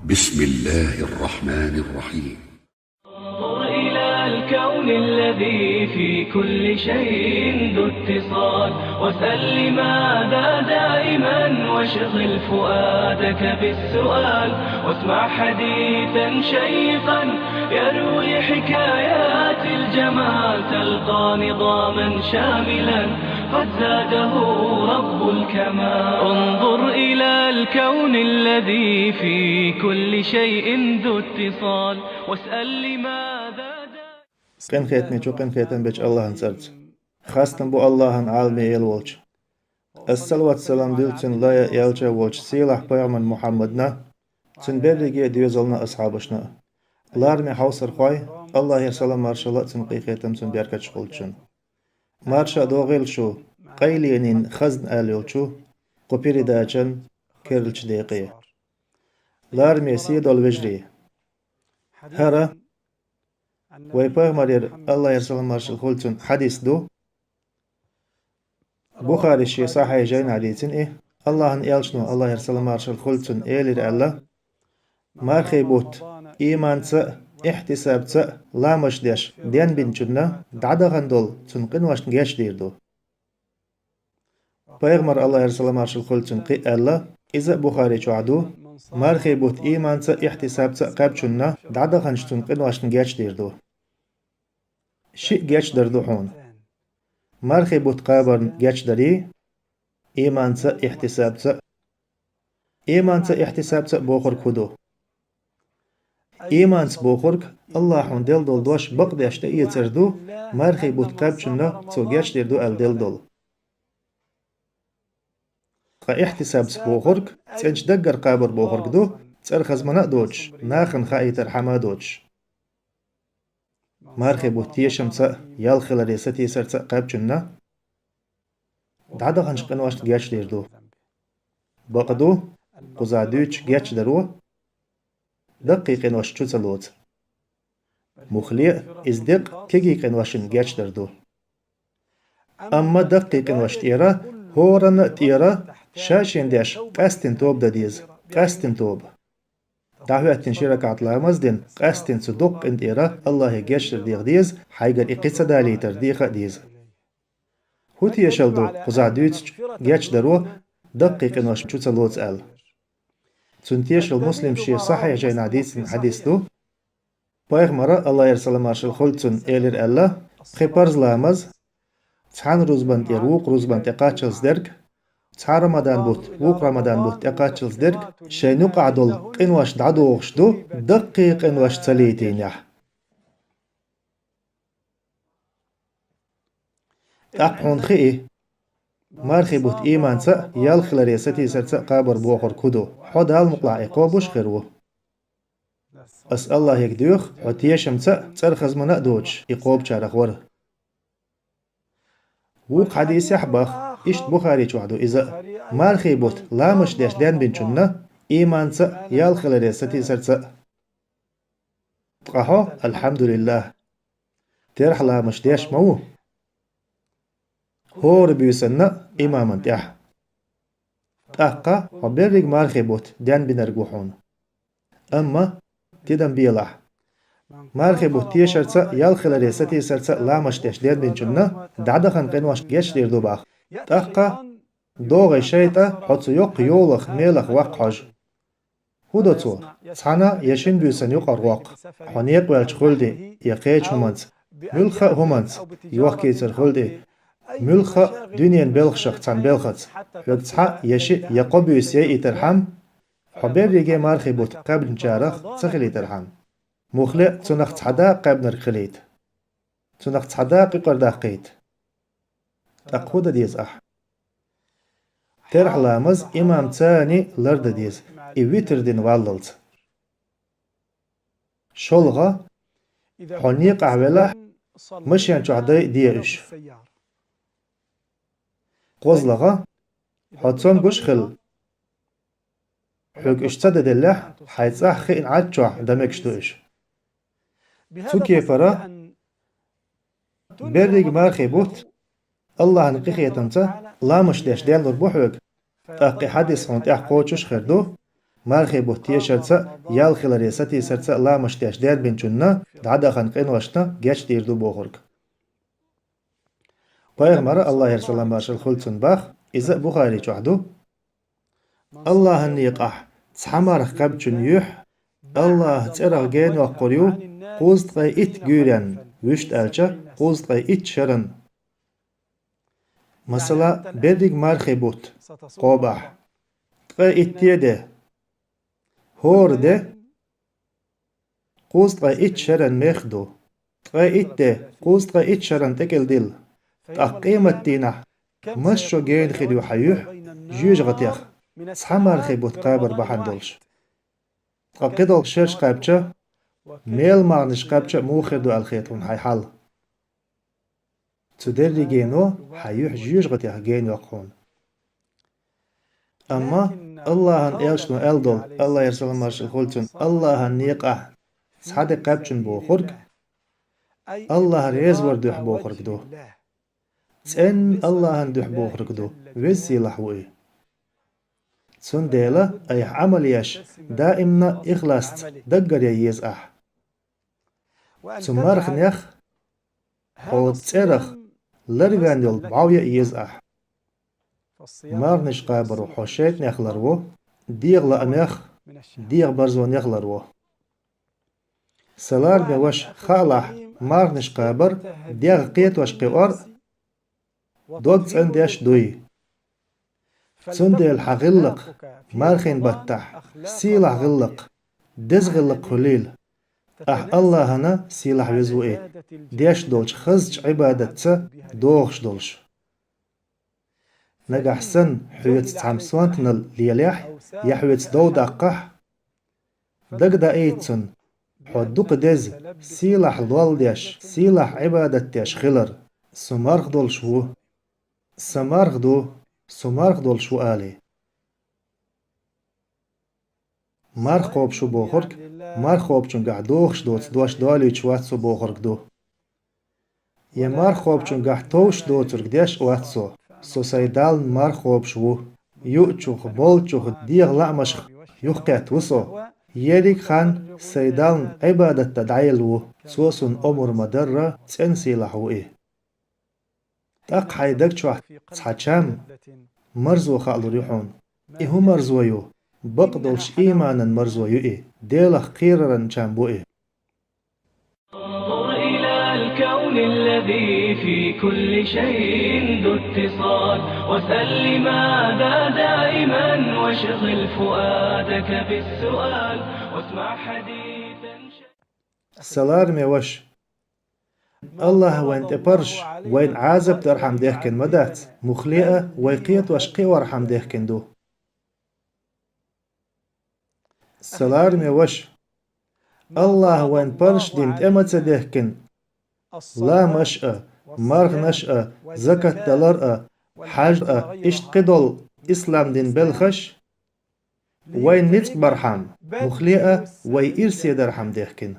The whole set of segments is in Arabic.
بسم الله الرحمن الرحيم. انظر إلى الكون الذي في كل شيء ذو اتصال، واسأل لماذا دائما، واشغل فؤادك بالسؤال، واسمع حديثا شيقا يروي حكايات الجمال، تلقى نظاما شاملا قد زاده رب الكمال. انظر إلى الكون الذي في كل شيء ذو اتصال، واسأل لماذا قن خيتني شو قن خيتن بيش الله نسرت خاصة بو الله عالمي يلوش الصلاة والسلام دلتن لا يلجا وش سيلح بيامن محمدنا تن بريجي ديوزلنا أصحابشنا لارمي حوصر خوي الله يسلام مارشالله تن قيخيتم تن بيركت شغلتشن مارشا دوغيل شو قيلينين خزن آليوشو قبيري داچن كيرلش ديقي لارمي سيدول وجري هرا ويبغمرير الله يسلام مارشال خلتن حديث دو بخاري شي صحيح جاين عديتن الله ان يلشنو الله يسلام مارشال خلتن إيلير الله مارخي بوت إيمان احتساب لامش ديش دين بنچنا دعدغن دول تنقن واشن جيش ديردو پیغمبر الله يرسل مارشال خلتن قي الله إذا بخاري چوعدو مارخي بوت إيمان احتساب قابچنا دعدغن تنقن واشن جيش ديردو شي جيش دردو حون مارخي بوت قابرن جيش دري إيمان احتساب إيمان احتساب بوخر كودو إيمان بوخرك الله حون دل دول دوش بقديش تأيي تردو مارخي بوت قابچنا تو جيش ديردو ال دل دول احتساب بوخرك تنش دقر قابر بوخرك دو ترخز منا دوش ناخن خايتر حما دوش مارخي بوتيشم يالخل ريستي سر قابچنا دعدا خنشقن واش جيش ديردو بقدو قزادوش جيش درو دقيقين واش تشوتلوت مخلي ازدق تيجيقين واشن جيش دردو اما دقيقين واش تيرا هورن تيرا شاشين ديش قاستن توب دديز قاستن توب دعوة شركة عطلامز دين قاستن صدق انت إيرا الله جيش ديغ ديز حيقر إقصة دالي ترديخ ديز هوتي يشلدو قزادوت جيش درو دقيق انوش چوتا لوز ال تنتيش المسلم شي صحيح جاين حديث دو پیغمبر الله يرسل مارشال خلتن إيلر الله خيبرز لامز تحان روزبان تيروق روزبان تقاتشلز درك تحا رمضان بوت ووق رمضان بوت تقاتشلز درك شينو قعدول قنواش دعدوغش دو دقيق انواش تليتين يح أقحون خئي مارخي بوت إيمان يالخل ريستي سر قابر بوخر كدو حدال مقلع إقوبوش خيرو أس الله يكدوخ وتيشم ترخز منا دوش إقوب شارخ ور ووق حديث يحبخ إشت بخاري چوعدو إذا مارخي بوت لامش ديش دين بنچنا إيمان يالخل ريستي سر قهو الحمد لله ترح لامش ديش مو هور بيسنا إماما تيح تأقا وبرق مارخي بوت دين بنرقوحون أما تدن بيلح مارخي بوت تيشرца يالخل ريستي سرца لامش تيش دين بنچنا دعدخن قنواش جيش ديردو باخ تأقا دوغي شيطة حوتو يوق يولخ ميلخ وقحج هودوتو تحانا يشين بيسن يقر وق حونيق والش خلدي يقيج همانت ملخ همانت يوق كيتر خلدي ملخ دنيا بلخشق تان بلخت وقتها يشي يقوبيوس يترحم حبير يجي مارخي بوت قبل نجارخ تخلي ترحم مخلق تنخ تحدا قبل نرخليت تنخ تحدا قيقر داقيت تقود ديز ترح لامز إمام تاني لرد ديز إويتر دين واللت شولغا حنيق عولا مشيان چعدي ديش قوزلغا حتسون بوشخل حوك اشتد دلح حيث خين عجوع دمكشتوش توكي فرا برق مارخي بوت الله نقيخي تمتا لا مش ديش ديال ربوحوك أقي حديث هون تأح قوتشوش خردو مارخي بوتيه شرطة يال خلاري ستي سرطة لا مشتاش دير بنچونا دعدا خان قين واشتا جاش ديردو بوخورك Peygamber Allah Resulullah başıl xulçun bax, iza Bukhari çoğdu. Allah'ın yıqah, tsamarıq qabçun yuh, Allah tsiraq gen vaqquryu, quztqay it güren, vüşt elçe, quztqay it şarın. Mesela berdik marxi but, qobah, tqay ittiye de, hor de, quztqay it şarın mexdu, tqay it de, quztqay it şarın tekel dil. تقيمة دينا مشو جين خديو حيوح جوج غتيخ سحمار خيبوت قابر بحندولش تقيدل شرش قابچه ميل مغنش قابچه موخردو الخيطون هاي حال تدري جينو حيوح جوج غتيخ جين وقون أما الله هن إلشنو ألدول الله يرسل مرشل خلتون الله هن يقع سحادي قابچن بو خورك الله ريز وردوح بو خورك دو سن الله هندوح بوخرقدو وزي لحوئي سن ديلا اي عملياش دائمنا اخلاص دقر ييز اح سمارخ نيخ حوض سيرخ لرغان يول بعوية ييز اح مارنش قابر وحوشيت نيخلرو ديغ لأميخ ديغ برزو نيخلرو سلار بوش خالح مارنش قابر ديغ قيت وش قوار دوغ تسنديش دوي تسنديل حغلق مارخين بطح سيلح غلق دز غلق خليل الله هنا سيلح وزوئي ديش دولش خزج عبادت دوغش دولش نجح سن حويت تسعمسوانتنل ليليح يحويت دو دقح دق دا ايتسن حدوق دز سيلح الوالديش سيلح عبادت ديش خلر سمارخ دولش هو سمارخ دول شو آلي مارخ خوب شو بوخورك مارخ خوب چون قعدوخش دوش دالي چواتسو بوخورك دو يا مارخ خوب چون قعدوش دوترك ديش واتسو سو سيدال مارخ خوب شو يوچوخ بولچوخ ديغ لعمشخ يوخقيت وسو يريك خان سيدال عبادت تدعيلو سوسن أمر مدرة تنسي لحوئي تاق حيدك شوح تحجام مرزو خالو ريحون إهو مرزويو بقدلش إيمانا مرزويو إيه ديلخ قيررا شامبو إيه انظر إلى الكون الذي في كل شيء ذو اتصال وسل لماذا دائما واشغل فؤادك بالسؤال واسمع حديثا سلار ميوش الله وين تبرش وين عازب ترحم ديهكن مدات مخليئة ويقيت وشقي ورحم ديهكن دو سلار ميوش الله وين برش دين تأمت ديهكن لا مشأة مرغ نشأة زكاة دلرأة حاجة اشت قدل إسلام دين بلخش وين نتق برحم مخليئة ويرسي درحم ديهكن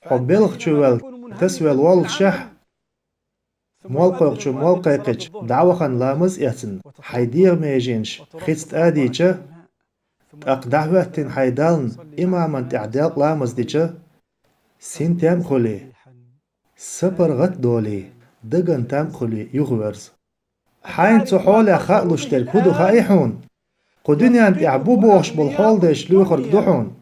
حبيلخ چوال تسوال والشح موالقوق چو موالقيقج دعوخان لامز إحسن حيدير ميجينش خيست آديچه تاق دعواتين حيدالن إماما تعداق لامز ديچه سين تام خولي سپر غت دولي دقن تام خولي يغورز حين تحولي خاقلوش تلكودو خايحون قدنيان تعبو بوش بالحول ديش لوخرق دوحون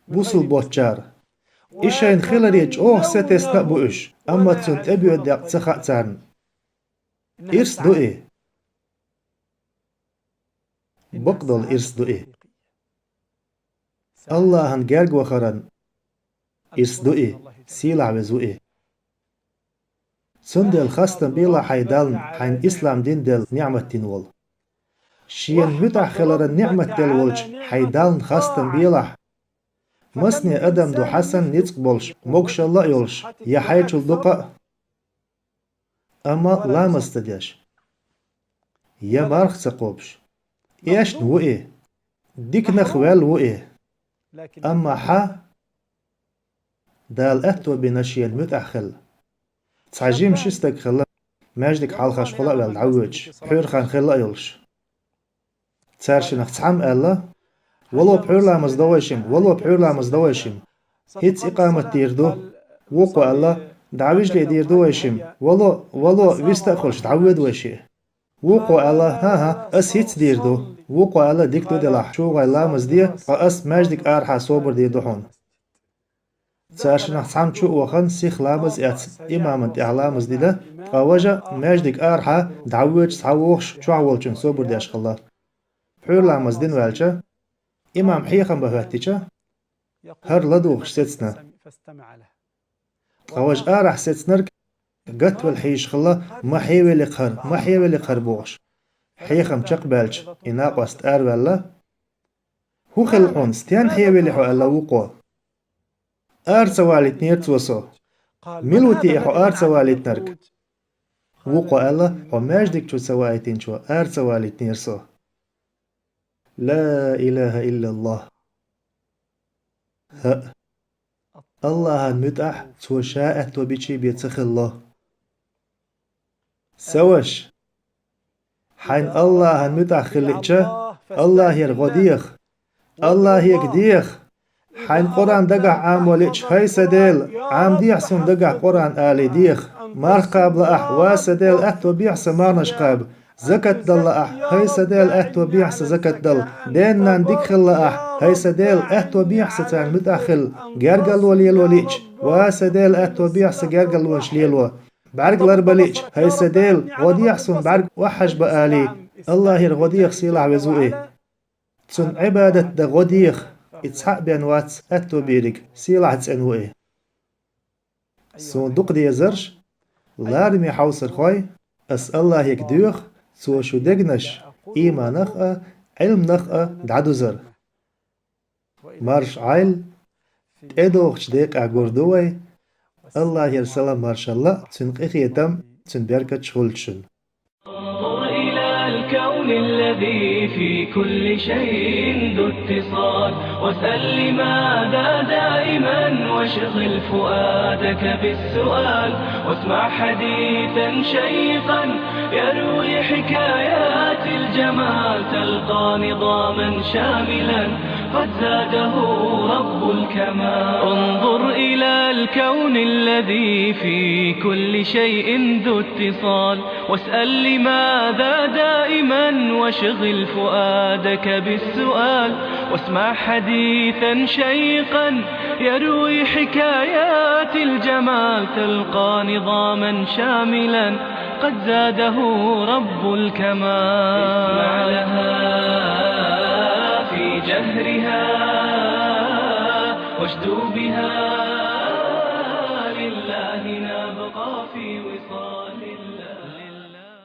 بوصل بوتشار إيشين خلريج أوه ستس نقبوش أما تسنت أبيو داق تخاقتان إرس دوئي بقدل إرس دوئي الله هنجارج وخرن إرس دوئي سيلع وزوئي سندل خاستن بيلا حيدالن حين إسلام دين دل نعمة تنول شين متع خلرن نعمة دل ولج حيدالن خاستن بيلا مسني أدم دو حسن نتق بولش موكش الله يولش يا حيج الدقاء أما لا مستديش يا مارخ تقوبش إيش نوئي ديك نخوال وئي أما حا دال أهتو بنشين متأخل تعجيم شستك خلا ماجدك حالخاش خلا والعوج حير خان خلا يولش تارشنخ تعم ألا ولو بحرلامز دواشم ولو بحرلامز دواشم هيتس إقامة ديردو وقو الله دعويج لي ديردو واشم ولو ويستأخلش تعود واشي وقو الله ها أس هيتس ديردو وقو الله ديكتو دلح شو غاي لامز دي أس ماجدك آرحا صوبر ديردو حون ساشنا سام شو وخن سيخ لامز ات إمامنت إعلامز دي ده أوجا ماجدك آرحا دعوج سعوخش شو عولشن صوبر دي أشخالله بحور لامز دين والشا إمام حيخم بهاتيشا هر لدوخش ستسنا أوج آرح ستسنرك قت والحيش خلا ما حيوي لقهر بوغش حيخم شق بالش إناق وست آر والله هو خلقون ستيان حيوي لحو ألا وقوه أرسا والد نيرت وصو ملوتي إحو أرسا والد نرك وقو ألا حو ماجدك شو سوايتين شو أرسا والد نيرسو لا إله إلا الله ها الله المتأح سو شاءت وبيشي بيتسخ الله سوش حين الله المتأح خلقشة الله يرغديخ الله يقديخ حين قرآن دقع عام وليش هاي سديل عام ديحسن دقع قرآن آلي ديخ مار قابل أح واسديل أحتو بيحس مارنش قاب زكت دل أح هاي سديل أحتو بيحس زكت دل دين نان ديك خل أح هاي سديل أحتو بيحس تان متأخل جرقل وليل وليش واسديل أحتو بيحس جرقل وش ليلو بعرق لربليش هاي سديل غديحسن بعرق وحش بآلي الله يرغديخ سيلع وزوئي تسن عبادة دا غديخ إتسحق بين واتس أتو بيرك سيلع تسأنوئي صندوق دي زرش لارمي حوصر خوي أس الله يكدوخ سو شو دقنش إيما نخأ علم نخأ دعدو زر مارش عيل تأدوخش ديك أعقوردوي الله يرسل مارش الله تنقيخ يتم تنبركة شغلشن انظر إلى الكون الذي في كل شيء ذو اتصال واسأل لماذا دائما واشغل فؤادك بالسؤال واسمع حديثا شيقا يروي حكايات الجمال تلقى نظاما شاملا قد زاده رب الكمال انظر إلى الكون الذي في كل شيء ذو اتصال واسأل لماذا دائما واشغل فؤادك بالسؤال واسمع حديثا شيقا يروي حكايات الجمال تلقى نظاما شاملا قد زاده رب الكمال اسمع لها في جهرها واشدو بها لله نبقى في وصال الله